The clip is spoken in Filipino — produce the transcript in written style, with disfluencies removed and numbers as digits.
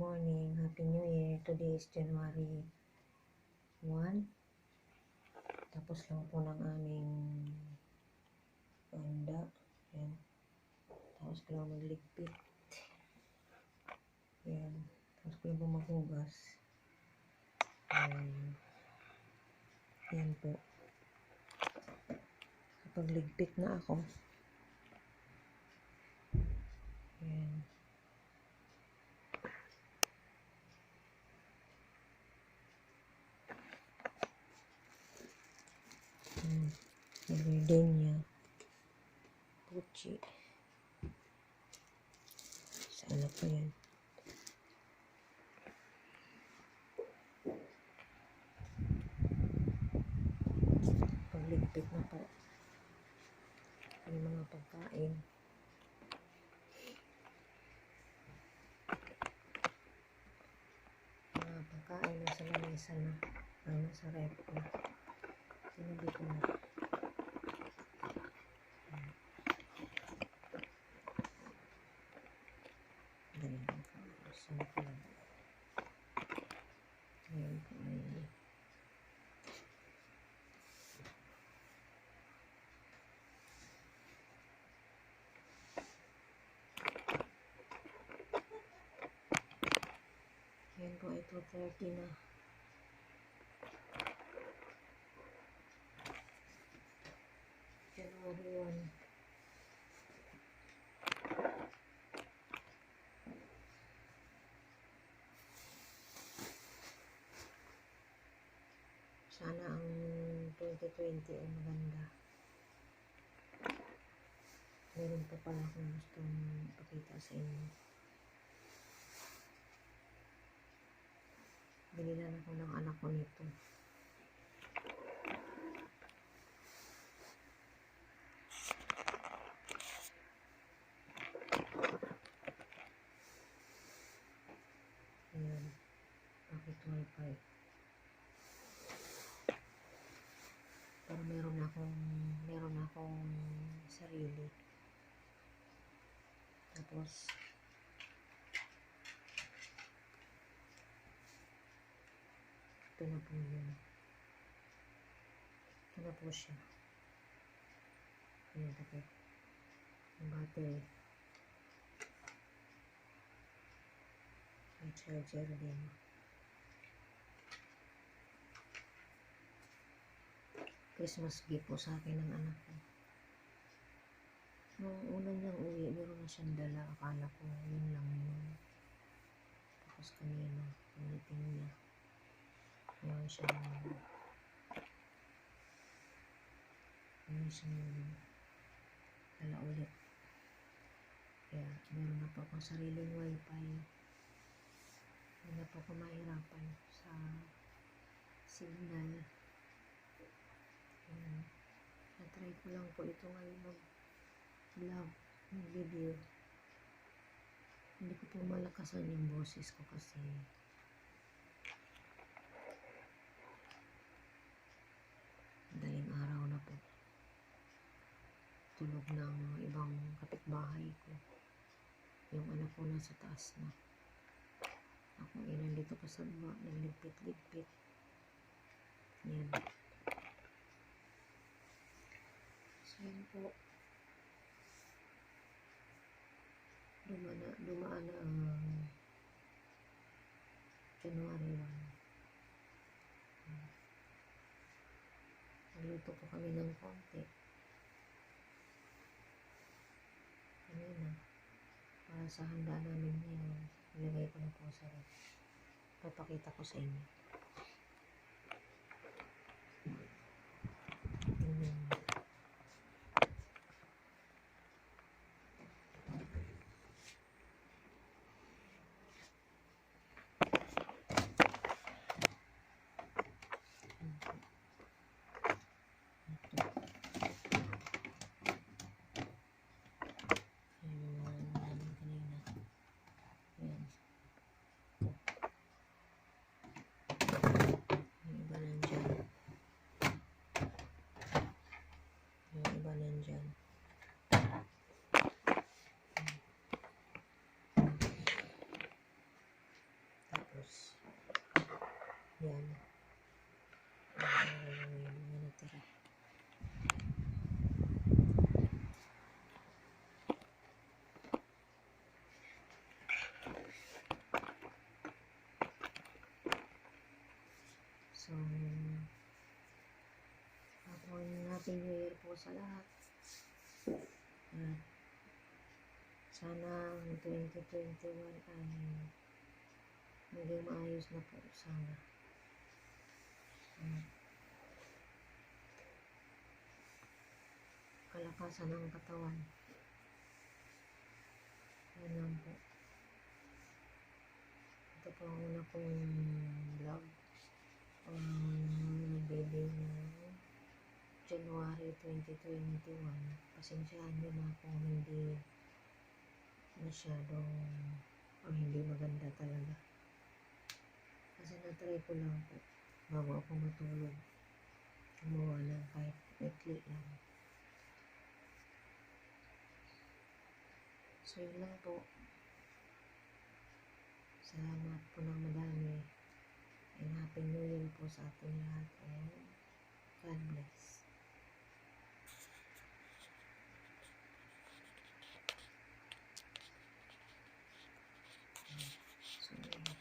morning. Happy New Year. Today is January 1. Tapos lang po ng aming handa. Yan. Tapos ko lang magligpit. Yan. Tapos ko lang po maghugas. Yan po. Kapag ligpit na ako. Yan. Gardenia. Puchi. Sana po yan. Pagligpit na po. Yung mga pagkain. Mga pagkain na sa lamesa na. Ang nasa rep ko. Sinabi ko na. Yan po ay 2:30 na. January 1. Sana ang 2020 ay maganda. Meron pa pala akong gustong ipakita sa inyo. Binilan ako ng anak ko nito. Ayan. Bakit wifi? Pero meron akong sarili. Tapos ito na po yun. Ito na po siya. Ayan, tapos yung battery. May charger din. Christmas gift po sa akin ng anak ko. Nung una niyang uwi, meron na siyang dala. Akala ko yun lang yun. Tapos kanina, piniting niya. Meron siyang dala ulit. Kaya meron na po akong sariling wifi. Hindi na po ako mahirapan sa signal. Na-try ko lang po ito ngayon mag-vlog, mag-video. Hindi ko po malakasan yung boses ko kasi madaling araw na po. Tulog ng ibang kapitbahay ko. Yung anak ko nasa taas na. Ako ay nandito pa sa baba, nagligpit-ligpit. Yan. So yun po. Dumaan na ang January 1. Nagluto po kami ng konti. Kanina. Para sa handa namin ngayon. Nilagay ko na po sa ref. Papakita ko sa inyo. Yan. Yan yung natira. So, Happy New Year po sa lahat. At sana ang 2021 ay maging maayos na po sana. At kalakasan ng katawan. Yan lang po. Ito po ang una kong vlog. Baby ng January 2021. Pasensyahan nyo na kung hindi masyadong o hindi maganda talaga. Kasi natry ko lang po bago ako matulog. Gumawa ng kahit ikli lang. So yun lang po. Salamat po ng madami. And Happy New Year po sa ating lahat. And God bless.